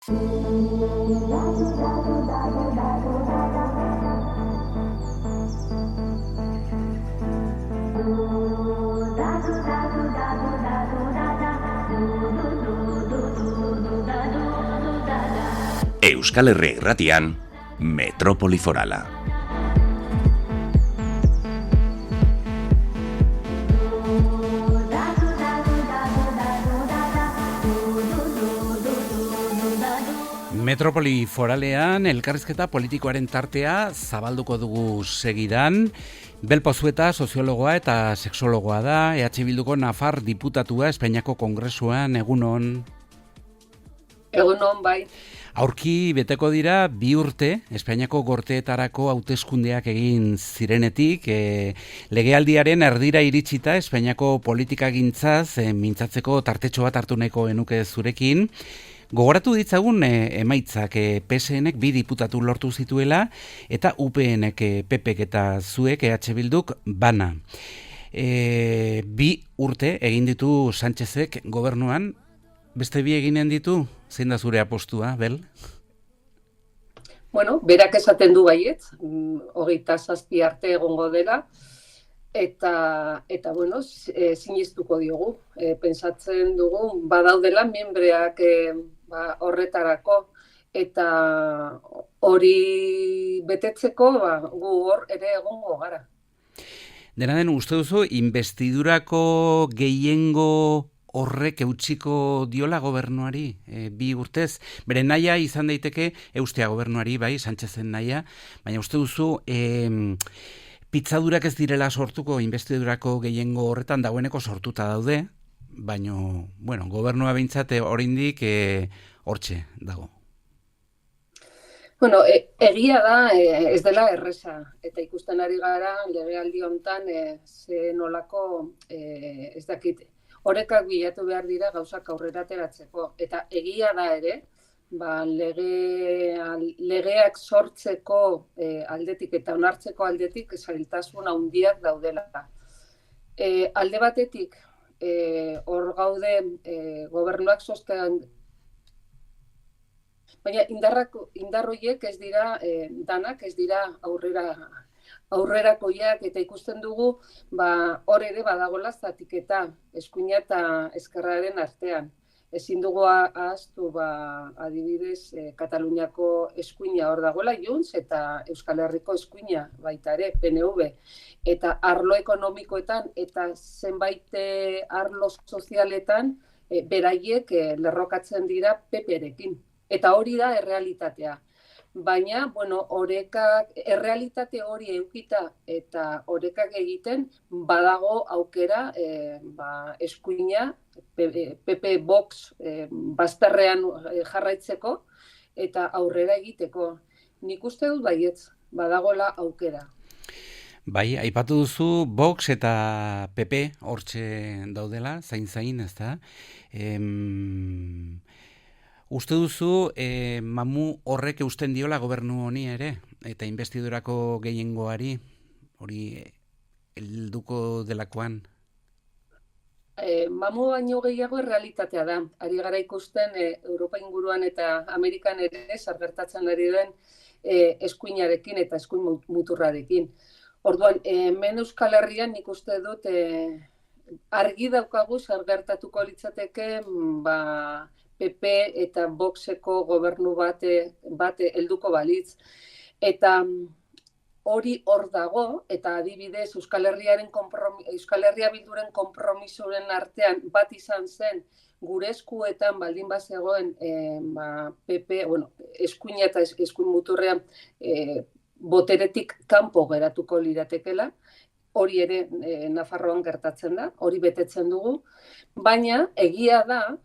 Euskal Herria Irratian, Metropoli Forala. Metropoli Foralean elkarrizketa politikoaren tartea zabalduko dugu segidan. Bel Pozueta soziologoa eta sexologoa da, EH Bilduko Nafar diputatua Espainiako Kongresuan. Egunon. Egunon, bai. Aurki beteko dira 2 urte, Espainiako gorteetarako hauteskundeak egin zirenetik, legealdiaren erdira iritsita Espainiako politikagintzaz mintzatzeko tartetxo bat hartu nahiko genuke zurekin. Gogoratu ditzagun emaitzak PSNek 2 diputatu lortu zituela eta UPNek PPek eta zuek EH Bilduk bana. 2 urte egin ditu Sánchezek gobernuan, beste 2 eginen ditu? Zein da zure apostua, Bel? Bueno, berak esaten du baietz, 27 arte egongo dela, eta bueno, sinistuko diogu. Pentsatzen dugu, badaudela membreak horretarako, eta hori betetzeko gu hor ere egongo gara. Dena den, uste duzu, investidurako gehiengo horrek eutsiko diola gobernuari 2 urtez? Bere nahia izan daiteke eustea gobernuari, bai, Sánchezen nahia, baina uste duzu pitzadurak ez direla sortuko investidurako gehiengo horretan, dagoeneko sortuta daude, baina, bueno, gobernua behintzat oraindik hortxe dago. Bueno, egia da ez dela erresa, eta ikusten ari gara legealdi hontan ze nolako ez dakit, orekak bilatu behar dira gauzak aurrera ateratzeko. Eta egia da ere, legeak sortzeko aldetik eta onartzeko aldetik zailtasun handiak daudela. Alde batetik, hor gaude gobernuak sosten, baina indar horiek ez dira danak, ez dira aurrerakoiak, eta ikusten dugu hor ere badagola zatiketa eskuina eta ezkerraren artean. Ezin dugu ahaztu adibidez Kataluniako eskuina hor dagoela Junts eta Euskal Herriko eskuina baita ere PNV. Eta arlo ekonomikoetan eta zenbait arlo sozialetan beraiek lerrokatzen dira PPrekin. Eta hori da errealitatea. Baina, bueno, errealitate hori eukita eta orekak egiten badago aukera eskuina PP Vox bazterrean jarraitzeko eta aurrera egiteko. Nik uste dut baietz, badagola aukera. Bai, aipatu duzu Vox eta PP hortxe daudela, zain, ezta? Uste duzu, mamu horrek eusten diola gobernu honi ere, eta investidurako gehiengoari, hori helduko delakoan? Mamu baino gehiago realitatea da. Ari gara ikusten Europa inguruan eta Amerikan ere zer gertatzen ari den eskuinarekin eta eskuin muturrarekin. Orduan, hemen Euskal Herrian nik uste dut argi daukagu zer gertatuko litzateke PP eta Voxeko gobernu bate helduko balitz. Eta hori hor dago, eta adibidez Euskal Herria Bilduren konpromisoren artean bat izan zen gure eskuetan baldin bazegoen PP, eskuina eta eskuin muturrean boteretik kanpo geratuko liratekela. Hori ere Nafarroan gertatzen da, hori betetzen dugu, baina egia da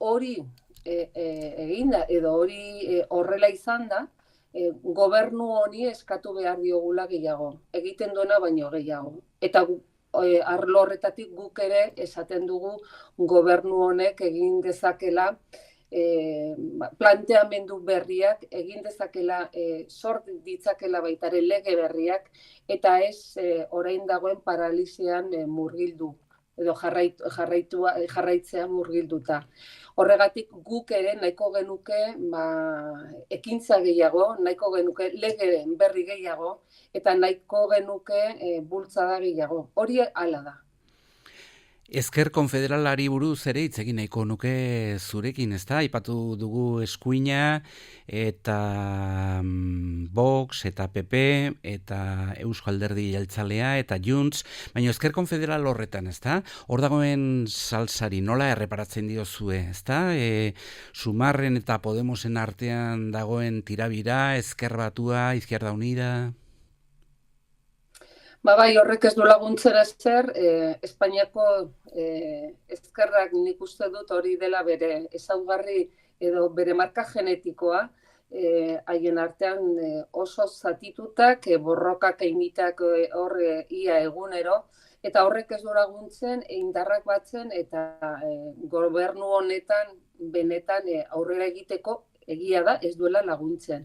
hori eginda edo hori horrela izan da, gobernu honi eskatu behar diogula gehiago, egiten duena baino gehiago. Eta arlo horretatik guk ere esaten dugu gobernu honek egin dezakela planteamendu berriak, egin dezakela sort ditzakela baitare lege berriak, eta ez orain dagoen paralisian murgildu edo jarraitzea murgilduta. Horregatik guk ere nahiko genuke ekintza gehiago, nahiko genuke lege berri gehiago, eta nahiko genuke bultzada gehiago. Hori hala da. Ezker konfederalari buruz ere hitz egin nahiko nuke zurekin, ezta? Aipatu dugu eskuina eta Vox eta PP eta Eusko Alderdi Jeltzalea eta Junts, baina ezker konfederal horretan, ezta? Hor dagoen salsari nola erreparatzen diozue, ezta? Sumarren eta Podemosen artean dagoen tirabira, Ezker Batua, Izquierda Unida... Bai, horrek ez du laguntzen ezer, Espainiako ezkerrak nik uste dut hori dela bere ezaugarri edo bere marka genetikoa, haien artean oso zatitutak, borrokak eimitak hor ia egunero, eta horrek ez du laguntzen indarrak batzen eta gobernu honetan benetan aurrera egiteko egia da ez duela laguntzen.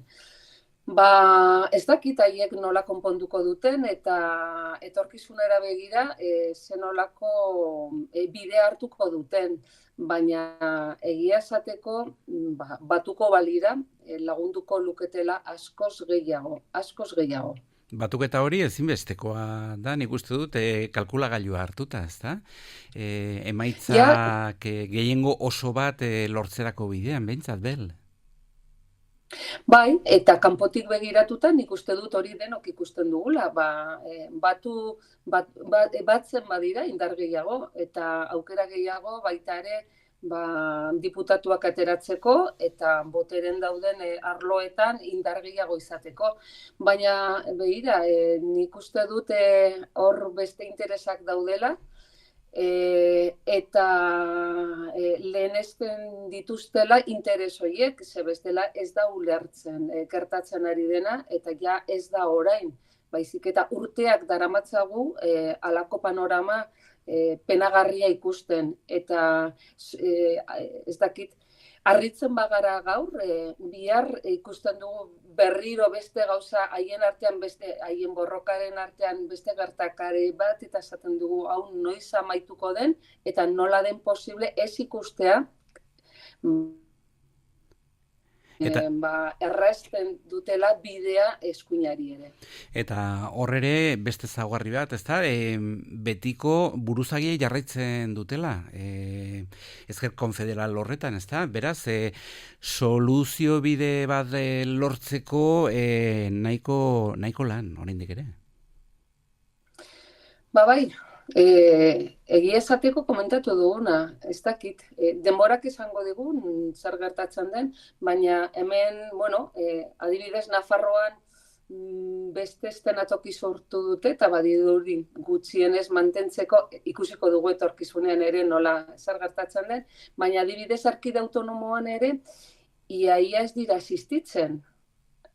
Ez dakit haiek nola konponduko duten eta etorkizunera begira zenolako bidea hartuko duten, baina egia esateko batuko balira lagunduko luketela askoz gehiago. Batuketa hori ezinbestekoa da, nik uste dut, kalkulagailua hartuta, ezta? Emaitzak gehiengo oso bat lortzerako bidean, behintzat, Bel? Bai, eta kanpotik begiratuta nik uste dut hori denok ikusten dugula, batzen badira indar gehiago eta aukera gehiago baita ere diputatuak ateratzeko eta boteren dauden arloetan indar gehiago izateko. Baina begira, nik uste dut hor beste interesak daudela, eta lehenesten dituztela interes horiek, ze bestela ez da ulertzen gertatzen ari dena, eta ja ez da orain, baizik eta urteak daramatzagu halako panorama penagarria ikusten, eta ez dakit, harritzen bagara gaur, bihar ikusten dugu berriro beste gauza haien artean, haien borrokaren artean beste gertakari bat, eta esaten dugu hau noiz amaituko den, eta nola den posible ez ikustea, errazten dutela bidea eskuinari ere. Eta hor ere beste ezaugarri bat, ezta? Betiko buruzagiei jarraitzen dutela. Ezker konfederal horretan, ezta? Beraz, soluzio bide bat lortzeko nahiko lan, oraindik ere. Bai. Egia esateko komentatu duguna, ez dakit, denborak izango digun zer gertatzen den, baina hemen, adibidez Nafarroan beste eszenatoki sortu dute eta badirudi gutxienez mantentzeko ikusiko dugu etorkizunean ere nola zer gertatzen den, baina adibidez Erkide Autonomoan ere ia ez dira existitzen.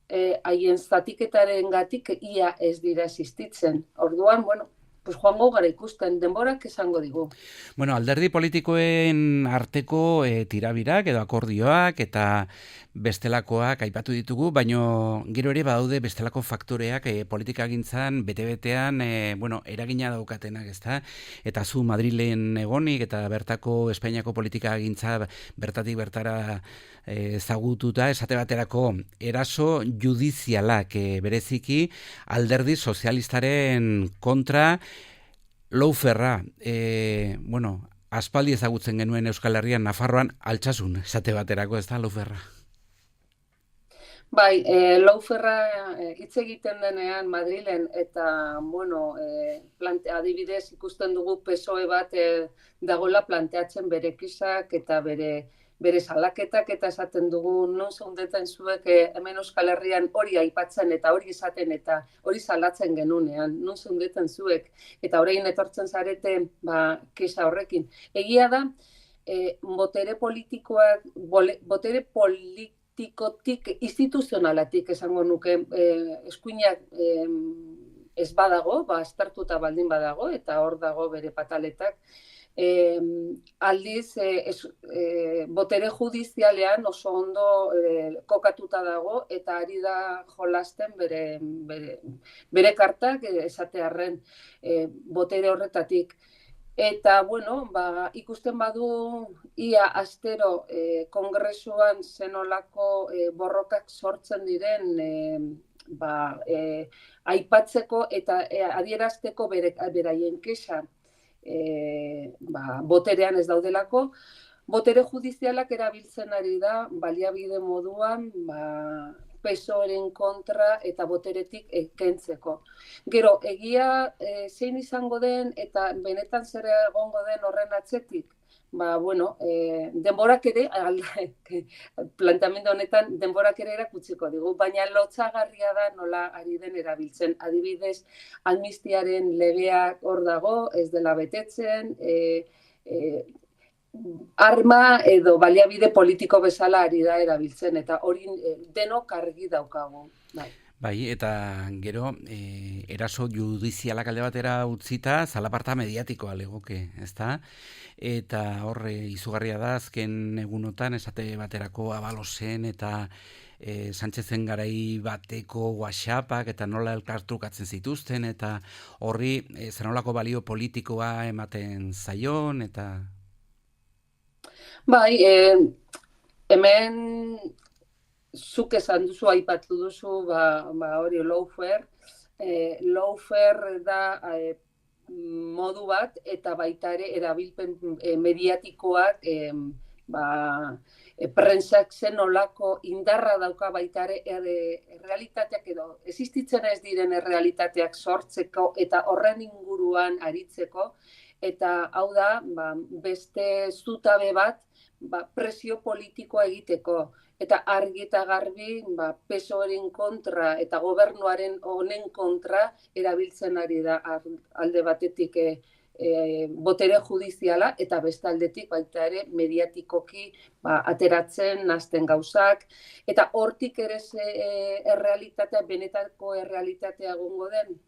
Haien zatiketarengatik ia ez dira existitzen. Orduan, joango gara ikusten, denborak esango digu. Alderdi politikoen arteko tirabirak edo akordioak eta bestelakoak aipatu ditugu, baino gero ere badaude bestelako faktoreak politikagintzan bete-betean eragina daukatenak, ezta? Eta zu Madrilen egonik eta bertako Espainiako politikagintza bertatik bertara ezagututa, esate baterako eraso judizialak bereziki alderdi sozialistaren kontra Lawfarera, aspaldi ezagutzen genuen Euskal Herrian, Nafarroan, Altsasun, esate baterako, ez da, Lawfarera? Bai, Lawfarera hitz egiten denean Madrilen, eta, adibidez ikusten dugu PSOE bat dagoela planteatzen bere kisak eta bere salaketak, eta esaten dugu non zeundeten zuek hemen Euskal Herrian hori aipatzen eta hori esaten eta hori salatzen genunean, non zeundeten zuek, eta orain etortzen zarete kisa horrekin. Egia da, botere politikotik, instituzionalatik esango nuke eskuinak ez badago, aztertuta baldin badago, eta hor dago bere pataletak, aldiz botere judizialean oso ondo kokatuta dago eta ari da jolasten bere kartak esatearren botere horretatik. Eta, bueno, ikusten badu ia astero kongresuan zenolako borrokak sortzen diren aipatzeko eta adierazteko beraien kexa boterean ez daudelako, botere judizialak erabiltzen ari da baliabide moduan PSOEren kontra eta boteretik kentzeko. Gero, egia zein izango den eta benetan zer egongo den horren atzetik, denborak ere, planteamendu honetan denborak ere erakutsiko digu, baina lotsagarria da nola ari den erabiltzen. Adibidez, amnistiaren legeak hor dago, ez dela betetzen, arma edo baliabide politiko bezala ari da erabiltzen, eta hori denok argi daukagu. Bai, eta gero, eraso judizialak alde batera utzita, zalaparta mediatikoa legoke, ezta? Eta horre izugarria da, azken egunotan, esate baterako Abalosen eta Sánchezen garai bateko WhatsAppak eta nola elkartrukatzen zituzten, eta horri zenolako balio politikoa ematen zaion, eta... Bai, hemen zuk esan duzu, aipatu duzu, hori lawfare. Lawfare da modu bat, eta baita ere erabilpen mediatikoak prentsak zenolako indarra dauka baita ere errealitateak edo existitzen ez diren errealitateak sortzeko eta horren inguruan aritzeko, eta hau da beste zutabe bat presio politikoa egiteko, eta argi eta garbi PSOEren kontra eta gobernuaren honen kontra erabiltzen ari da alde batetik botere judiziala eta beste aldetik baita ere mediatikoki ateratzen nazten gauzak, eta hortik ere errealitatea, benetako errealitatea egongo den,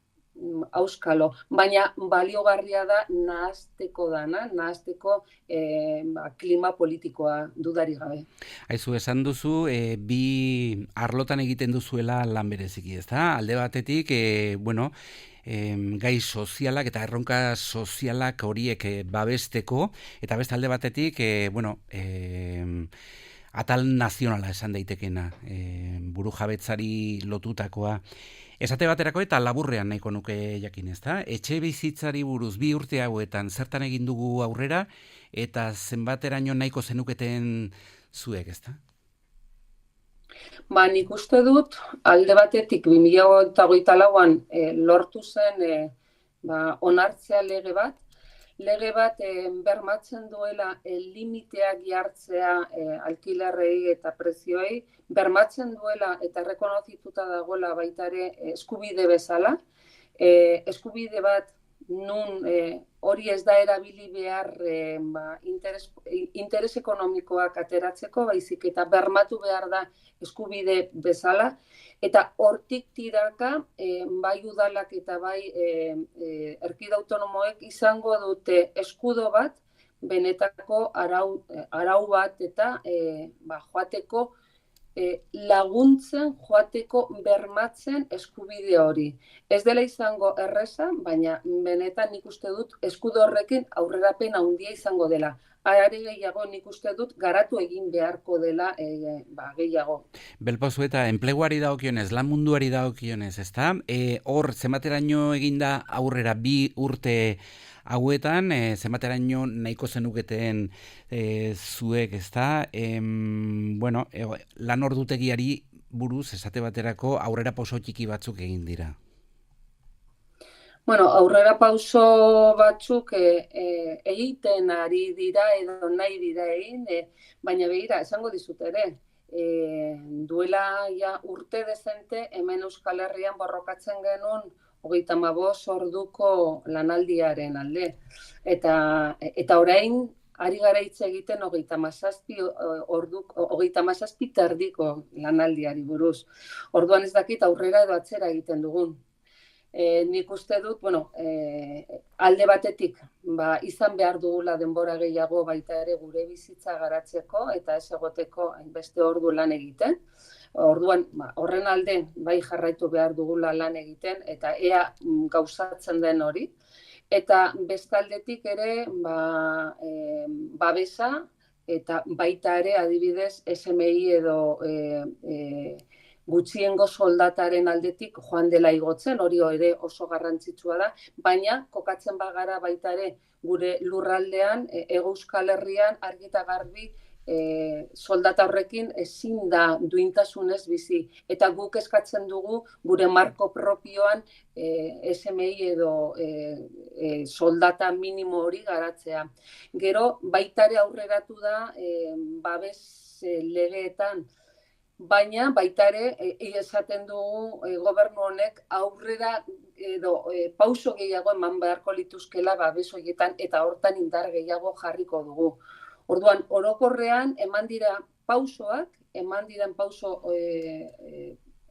auskalo, baina baliogarria da nahasteko klima politikoa dudarik gabe. Aizu, esan duzu, bi arlotan egiten duzuela lan bereziki, ezta? Alde batetik, gai sozialak eta erronka sozialak horiek babesteko, eta beste alde batetik, atal nazionala esan daitekena, burujabetzari lotutakoa. Esate baterako eta laburrean nahiko nuke jakin, ezta? Etxe bizitzari buruz 2 urte hauetan zertan egin dugu aurrera eta zenbateraino nahiko zenuketen zuek, ezta? Nik uste dut alde batetik 2024an lortu zen onartzea lege bat bermatzen duela limiteak jartzea alkilerrei eta prezioei, bermatzen duela eta rekonozituta dagoela baita ere eskubide bezala, eskubide bat nun hori ez da erabili behar interes ekonomikoak ateratzeko, baizik eta bermatu behar da eskubide bezala, eta hortik tiraka bai udalak eta bai erkide autonomoek izango dute eskudo bat, benetako arau bat eta joateko laguntzen, joateko bermatzen eskubide hori. Ez dela izango erreza, baina benetan nik uste dut eskudo horrekin aurrerapen handia izango dela. Are gehiago nik uste dut garatu egin beharko dela gehiago. Belpozu eta enpleguari dagokionez, lan munduari dagokionez, ezta? Hor zenbateraino eginda aurrera 2 urte hauetan, zenbateraino nahiko zenuketen zuek, ezta? Lan ordutegiari buruz esate baterako aurrera pauso txiki batzuk egin dira. Aurrera pauso batzuk egiten ari dira edo nahi dira egin, baina begira, esango dizut ere, duela urte dezente hemen Euskal Herrian borrokatzen genuen 35 orduko lanaldiaren alde. Eta orain, ari gara hitz egiten 37 terdiko lanaldiari buruz. Orduan ez dakit aurrera edo atzera egiten dugun. Nik uste dut, alde batetik, izan behar dugula denbora gehiago baita ere gure bizitza garatzeko eta ez egoteko hainbeste ordu lan egiten. Orduan, horren alde bai jarraitu behar dugula lan egiten eta ea gauzatzen den hori. Eta bestaldetik ere babesa eta baita ere adibidez SMI edo gutxiengo soldataren aldetik joan dela igotzen, hori ere oso garrantzitsua da, baina kokatzen bagara baita ere gure lurraldean, Hego Euskal Herrian argi eta garbi soldata horrekin ezin da duintasunez bizi. Eta guk eskatzen dugu gure marko propioan SMI edo soldata minimo hori garatzea. Gero baita ere aurreratu da babes legeetan, baina baita ere esaten dugu gobernu honek aurrera edo pauso gehiago eman beharko lituzkela babes horietan eta hortan indar gehiago jarriko dugu. Orduan, orokorrean eman diren pauso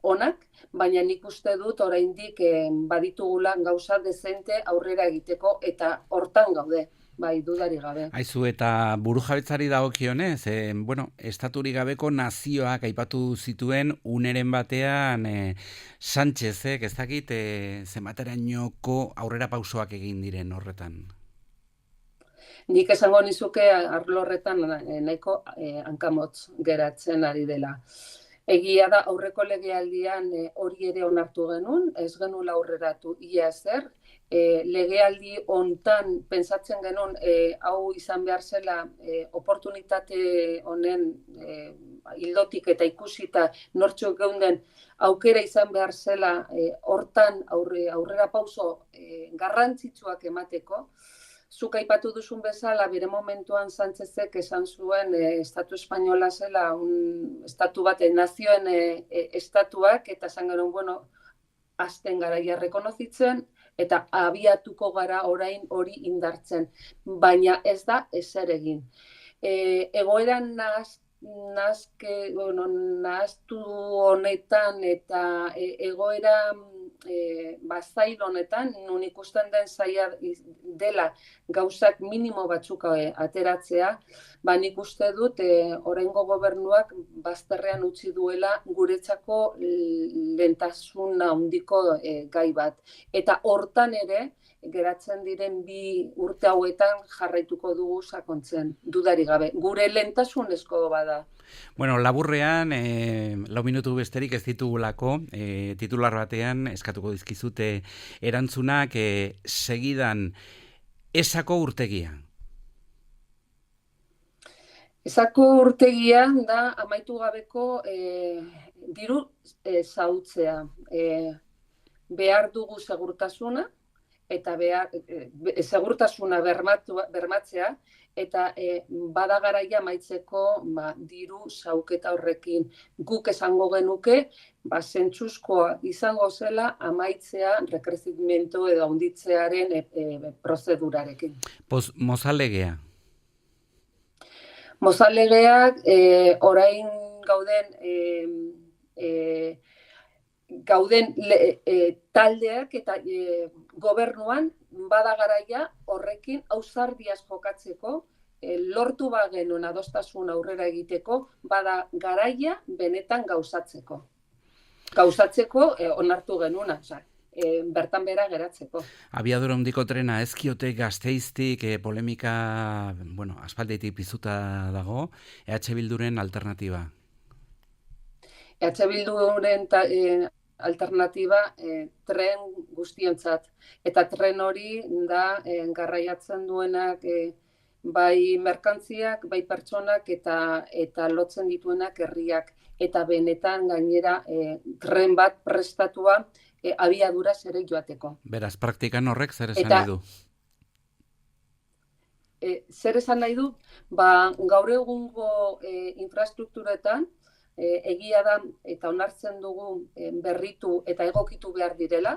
onak, baina nik uste dut oraindik baditugula gauza dezente aurrera egiteko eta hortan gaude. Bai, dudari gabe. Aizu, eta burujabetzari dagokionez, estaturik gabeko nazioak aipatu zituen uneren batean Sánchezek, ez dakit, zenbaterainoko aurrera pausoak egin diren horretan? Nik esango nizuke arlo horretan nahiko hankamotz geratzen ari dela. Egia da aurreko legealdian hori ere onartu genuen, ez genuela aurreratu ia ezer. Legealdi hontan pentsatzen genuen hau izan behar zela oportunitate honen ildotik eta ikusita nortxo geunden aukera izan behar zela hortan aurrera pauso garrantzitsuak emateko. Zuk aipatu duzun bezala, bere momentuan Sánchezek esan zuen estatu espainola zela, estatu bat, nazioen estatuak, eta esan genuen, azten garaia rekonozitzen, eta abiatuko gara orain hori indartzen. Baina ez da ezer egin. Egoeran nahaztu honetan eta egoera zail honetan, nun ikusten den zaila dela gauzak minimo batzuk ateratzea, nik uste dut oraingo gobernuak bazterrean utzi duela guretzako lehentasun handiko gai bat. Eta hortan ere, geratzen diren 2 urte hauetan jarraituko dugu sakontzen, dudari gabe. Gure lehentasunezko bada. Bueno, laburrean, 4 minutu besterik ez ditugulako, titular batean eskatuko dizkizute erantzunak, segidan, Esako urtegia. Esako urtegia da amaitu gabeko diru zautzea. Behar dugu segurtasuna, eta segurtasuna bermatzea, eta bada garaia amaitzeko diru zauketa horrekin. Guk esango genuke, zentzuzkoa izango zela amaitzea rekrezimento edo handitzearen prozedurarekin. Mozalegea. Mozalegeak orain gauden taldeak eta gobernuan bada garaia horrekin ausardiaz jokatzeko, lortu bagenuen adostasun aurrera egiteko, bada garaia benetan gauzatzeko. Gauzatzeko onartu genuena, bertan bera geratzeko. Abiadura handiko trena ezkiote Gasteiztik polemika, aspalditik piztuta dago, EH Bilduren alternatiba. EH Bilduren alternatiba tren guztiontzat. Eta tren hori da garraiatzen duenak bai merkantziak, bai pertsonak eta lotzen dituenak herriak. Eta benetan gainera tren bat prestatua abiadura zere joateko. Beraz, praktikan horrek zer esan nahi du? Zer esan nahi du? Gaur egungo infrastrukturetan egia da eta onartzen dugu berritu eta egokitu behar direla,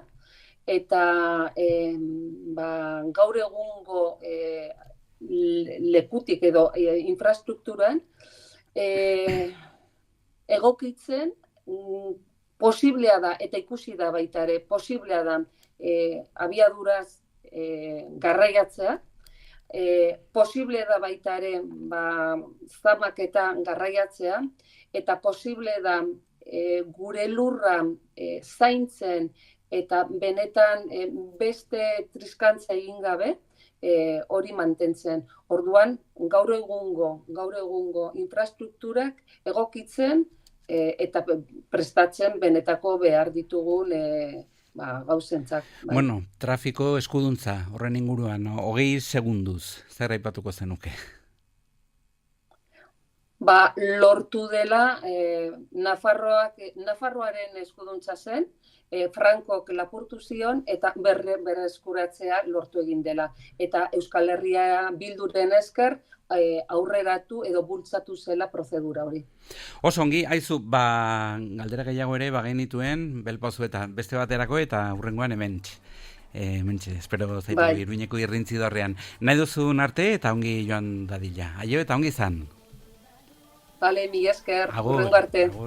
eta gaur egungo lekutik edo infrastrukturan egokitzen posiblea da, eta ikusi da baita ere, posiblea da abiaduraz garraiatzea, posible da baita ere zamak eta garraiatzea, eta posible da gure lurra zaintzen eta benetan beste triskantza egin gabe, hori mantentzen. Orduan, gaur egungo infrastrukturak egokitzen eta prestatzen benetako behar ditugun gauzentzak. Bueno, trafiko eskuduntza, horren inguruan, 20 segunduz, zer aipatuko zenuke? Lortu dela, Nafarroaren eskuduntza zen, Frankok lapurtu zion eta berreskuratzea lortu egin dela. Eta Euskal Herria Bilduren esker aurreratu edo bultzatu zela prozedura hori. Oso ongi, aizu, galdera gehiago ere bagenituen, belpozu eta beste baterako eta hurrengoan hementxe. Espero zaitu Iruñeko irrintzidorrean. Nahi duzun arte eta ongi joan dadila. Aio eta ongi izan. Bale, mila esker, hurrengo arte.